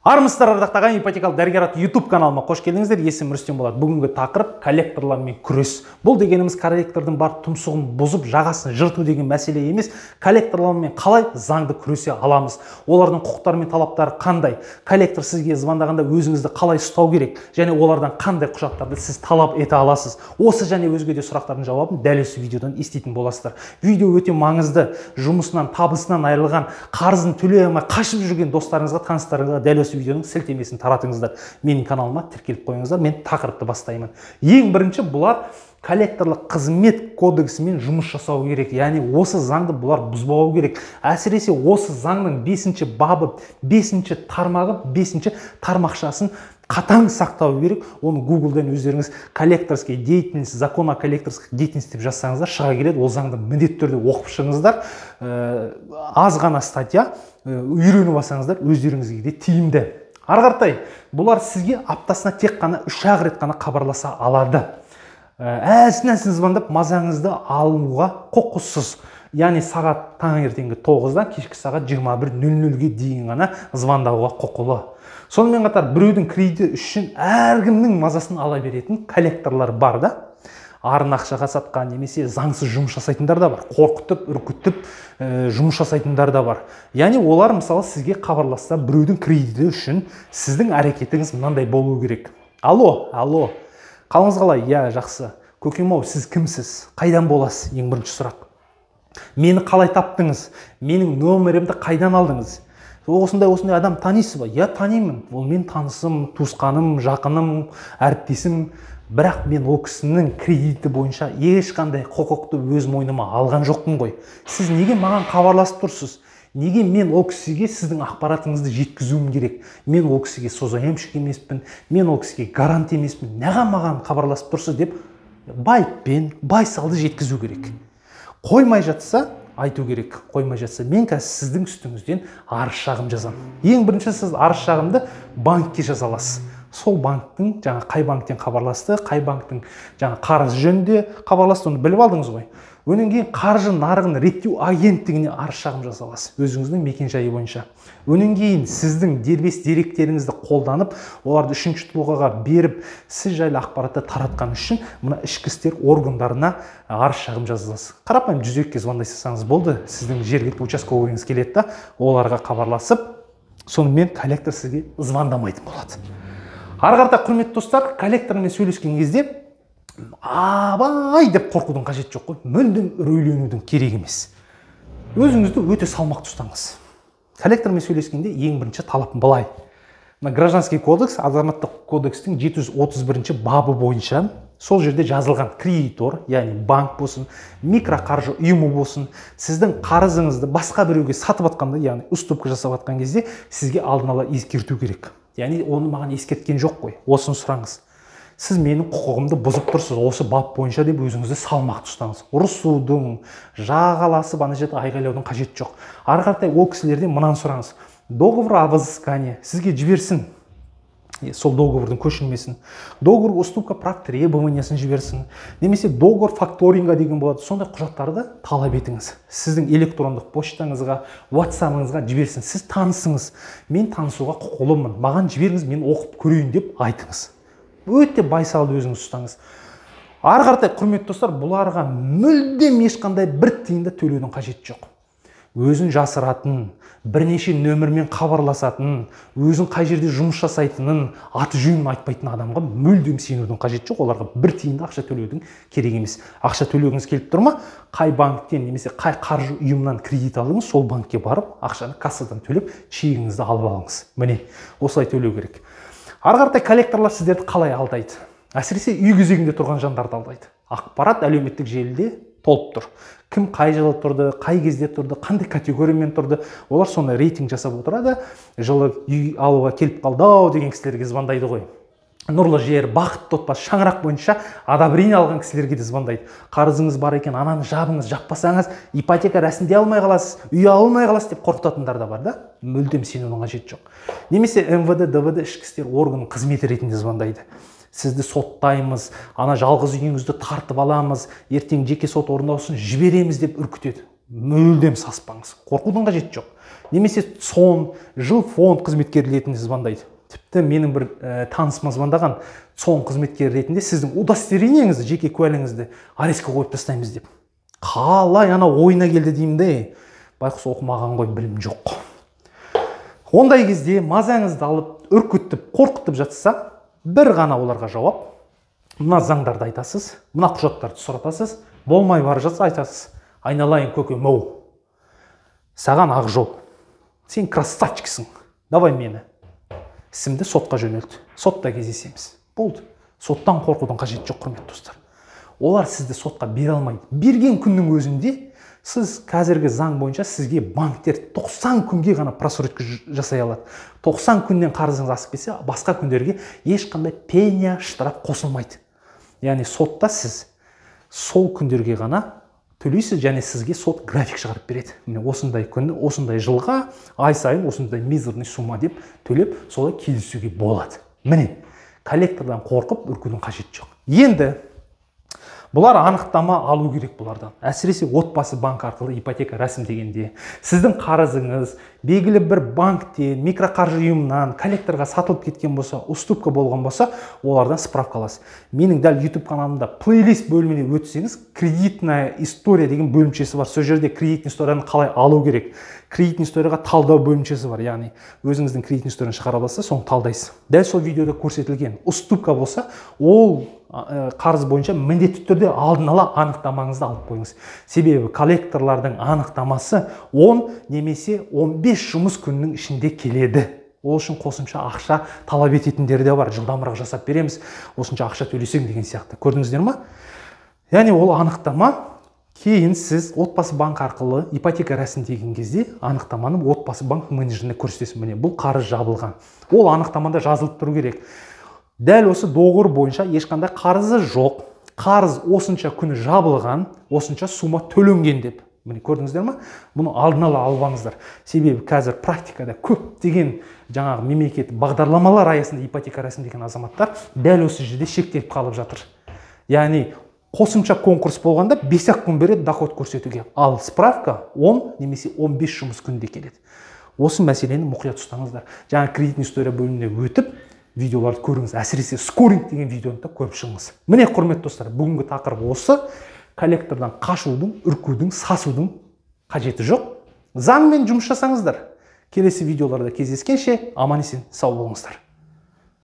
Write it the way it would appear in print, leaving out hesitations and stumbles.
Армысыздар, ардақтаған ипотекалық дәрігер атты YouTube каналыма қош келдіңіздер. Есім Рүстем болады. Бүгінгі тақырып коллекторлармен күрес. Бұл дегеніміз коллектордың бар тұмсығын бұзып, жағасын жырту деген мәселе емес. Коллекторлармен қалай заңды күресе аламыз? Олардың құқықтары мен талаптары қандай? Коллектор сізге звондағанда өзіңізді қалай ұстау керек? Және олардан қандай құжаттарды сіз талап ете аласыз? Осы және өзге де сұрақтардың жауабын дәл осы видеодан еститін боласыздар. Видео өте маңызды. Жұмысынан, табысынан айырылған, қарызын төлей алмай қашып жүрген достарыңызға, таныстарыңызға дәл осы видеоның сілтемесін таратыңыздар. Менің каналыма тіркеліп қойыңыздар. Мен тақырыпты бастаймын. Ең бірінші, бұлар коллекторлық қызмет кодексімен жұмыс жасау керек. Яғни осы заңды бұлар бұзбауы керек. Әсіресе осы заңның 5-ші бабы, 5-ші тармағы, 5-ші тармақшасын қатаң сақтау керек. Оны Google'дан өздеріңіз коллекторский деятельность, закон о коллекторской деятельности деп жазсаңыздар шыға келеді. Ол заңды міндетті түрде оқып шығыңыздар. Аз ғана статья, үйреніп алсаңыздар өздеріңізге де тиімді. Ары қаратай, бұлар сізге аптасына тек қана 3 рет қана хабарласа алады. Әсінен звондап мазаңызды алуға құқықсыз. Яғни сағат таңертеңгі 9-дан кешкі сағат 21:00-ге дейін ғана звондауға құқылы. Сонымен қатар біреудің кредиті үшін әркімнің мазасын ала беретін коллекторлар бар да. Арын ақшаға сатқан, немесе заңсыз жұмыс жасайтындар да бар. Қорқытып, үркітіп жұмыс жасайтындар да бар. Яғни олар мысалы сізге хабарласса, біреудің кредиті үшін сіздің әрекетіңіз мынандай болу керек. Алло, қалыңыз қалай? Я, жақсы. Көкем-ау, сіз кімсіз? Қайдан боласыз? Ең бірінші сұрақ. Мені қалай таптыңыз? Менің нөмірімді қайдан алдыңыз? Осындай адам танисыз ба? Я, танимын. Ол мен танысым, туысқаным, жақыным, әріптесім. Бірақ мен ол кісінің кредиті бойынша ешқандай құқықты өз мойныма алған жоқпын ғой. Сіз неге маған хабарласып тұрсыз? Неге мен ол кісіге сіздің ақпаратыңызды жеткізуім керек? Мен ол кісіге созаемшік емеспін, мен ол кісіге гарант емеспін. Неға маған хабарласып тұрсыз деп байыппен, байсалды жеткізу керек. Қоймай жатса, айту керек. Қоймай жатса, мен қазір сіздің үстіңізден арыз шағым жазамын. Ең бірінші, сіз арыз шағымды банкке жаза аласыз. Сол банктың, қай банктен хабарласты, қай банктың қарыз жөнінде хабарласты, оны біліп алдыңыз ғой. Өнен кейін қаржы нарығын реттеу агенттігіне арыз шағым жаза аласыз, өзіңіздің мекен-жайы бойынша. Өнен кейін сіздің дербес деректеріңізді қолданып, оларды үшінші тұлғаға беріп, сіз жайлы ақпаратты таратқан үшін мына ішкі істер органдарына арыз шағым жазасыз. Қарапайым 102-ге звондасаңыз болды, сіздің жергілікті участковыйыңыз келеді да, оларға хабарласып, сонымен коллектор сізге звондамайтын болады. Ары қарата, құрметті достар, коллектормен сөйлескен кезде абай деп қорқудың қажет жоқ қой. Мүлдем үрейленудің керек емес. Өзіңізді өте салмақты ұстаңыз. Коллектормен сөйлескенде ең бірінші талапым былай. Гражданский кодекс, азаматтық кодекстің 731 бабы бойынша сол жерде жазылған кредитор, яғни банк болсын, микроқаржы ұйымы болсын, сіздің қарызыңызды басқа біреуге сатып атқанда, яғни уступка жасап атқан кезде сізге алдын ала ескерту керек. Яғни оны маған ескерткен жоқ қой. Осыны сұраңыз. Сіз менің құқығымды бұзып тұрсыз, осы бап бойынша деп өзіңізді салмақты ұстаңыз. Ұрысудың, жағаласып ана жерде айғайлаудың қажет жоқ. Ары қаратай ол кісілерден мынаны сұраңыз. Договор о взыскании сізге жіберсін. Сол договордың көшірмесін. Договор уступка прав требованиясын жіберсін. Немесе договор факторинга деген болады. Сондай құжаттарды талап етіңіз. Сіздің электрондық поштаңызға, WhatsApp-ыңызға жіберсін. Сіз танысыңыз. Мен танысуға құқылымын. Маған жіберіңіз, мен оқып көрейін деп айтыңыз. Өте байсалды өзіңіз ұстаңыз. Ары қаратай, құрметті достар, бұларға мүлдем ешқандай бір тиын да төлеудің қажет жоқ. Өзін жасыратын, бірнеше нөмірмен хабарласатын, өзін қай жерде жұмыс жасайтынын, аты жөнін айтпайтын адамға мүлдем сенудің қажет жоқ. Оларға бір тиынды ақша төлеудің керек емес. Ақша төлеуіңіз келіп тұр ма? Қай банктен немесе қай қаржы ұйымынан кредит алдыңыз, сол банкке барып, ақшаны кассадан төлеп, чегіңізді алып алыңыз. Міне, осылай төлеу керек. Ары қаратай, коллекторлар сіздерді қалай алдайды? Әсіресе үй кезегінде тұрған жандарды алдайды. Ақпарат әлеуметтік желіде толып тұр. Кім қай жылы тұрды, қай кезде тұрды, қандай категориямен тұрды, олар соны рейтинг жасап отырады. Жылы үй алуға келіп қалды деген кісілерге звондайды ғой. Нұрлы жер, бақытты отбасы, шаңырақ бойынша одобрение алған кісілерге де звондайды. Қарызыңыз бар екен, ананы жабыңыз, жаппасаңыз ипотека рәсімдей алмай қаласыз, үй алмай қаласыз деп қорқытатындар да бар да. Мүлдем сенудің қажеті жоқ. Немесе МВД, ДВД ішкі істер органының қызметі ретінде звондайды. Сізді соттаймыз, ана жалғыз үйіңізді тартып аламыз, ертең жеке сот орындаусын жібереміз деп үркітеді. мүлдем саспаңыз, қорқудың қажеті жоқ. Немесе жыл фонд қызметкері ретінде звондайды. Тіпті менің бір танысыма звондаған сон қызметкері ретінде сіздің удостоверениеңізді, жеке куәлігіңізді арестке қойып тастаймыз деп. Қалай ана ойына келді деймін де, байқұс оқымаған ғой, білім жоқ. Ондай кезде мазаңызды алып, үркітіп, қорқытып жатса, бір ғана оларға жауап: мына заңдарды айтасыз, мына құжаттарды сұратасыз, болмай бара жатса айтасыз: айналайын көкем-ау, саған ақ жол, сен красавчиксің, давай мені. Ісімді сотқа жөнелт, сотта кездесеміз. Болды. Соттан қорқудың қажеті жоқ, құрметті достар. Олар сізді сотқа бере алмайды. Берген күннің өзінде сіз қазіргі заң бойынша сізге банктер 90 күнге ғана просрочка жасай алады. 90 күннен қарызыңыз асып кетсе, басқа күндерге ешқандай пеня, штраф қосылмайды. Яғни сотта сіз сол күндерге ғана төлейсіз, және сізге сот график шығарып береді. Міне осындай күні, осындай жылға, ай сайын осындай мизерный сумма деп төлеп, солай келісуге болады. Міне, коллектордан қорқып үркудің қажеті жоқ. Енді бұлар анықтама алу керек бұлардан. Әсіресе отбасы банк арқылы ипотека рәсімдегенде сіздің қарызыңыз белгілі бір банктен, микроқаржы ұйымынан коллекторға сатылып кеткен болса, уступка болған болса, олардан справка аласыз. Менің дәл YouTube каналымда плейлист бөліміне өтсеңіз, кредитная история деген бөлімшесі бар. Сол жерде кредитный историяны қалай алу керек, кредитный историяға талдау бөлімшесі бар. Яғни өзіңіздің кредитный историяны шығара аласыз, соны талдайсыз. Дәл сол видеода көрсетілген уступка болса, ол қарыз бойынша міндетті түрде алдын ала анықтамаңызды алып қойыңыз. Себебі коллекторлардың анықтамасы 10 немесе 15 жұмыс күннің ішінде келеді. Ол үшін қосымша ақша талап ететіндері де бар. Жылдамырақ жасап береміз, осынша ақша төлесең деген сияқты. Көрдіңіздер ме? Яғни ол анықтама кейін сіз отбасы банк арқылы ипотека рәсімдеген кезде анықтаманы отбасы банк менеджеріне көрсетесіз. Міне бұл қарыз жабылған. Ол анықтамада жазылып тұру керек. Дәл осы доғыр бойынша ешқандай қарызы жоқ, қарыз осынша күні жабылған, осынша сума төленген деп. Міне көрдіңіздер ме? Бұны алдын ала албаңыздар. Себебі қазір практикада көптеген жаңағы мемлекет бағдарламалар аясында ипотека рәсімдеген азаматтар дәл осы жерде шектеліп қалып жатыр. Яғни қосымша конкурс болғанда 5-ақ күн береді доход көрсетуге, ал справка 10 немесе 15 жұмыс күнде келеді. Осы мәселені мұқият ұстаңыздар. Жаңа кредитный история бөліміне өтіп видеоларды көріңіз, әсіресе скоринг деген видеоны да көріп шығыңыз. Міне құрметті достар, бүгінгі тақырып осы. Коллектордан қашудың, үркудің, сасудың қажеті жоқ. Заңмен жұмыс жасаңыздар. Келесі видеоларда кездескенше аман есен сау болыңыздар.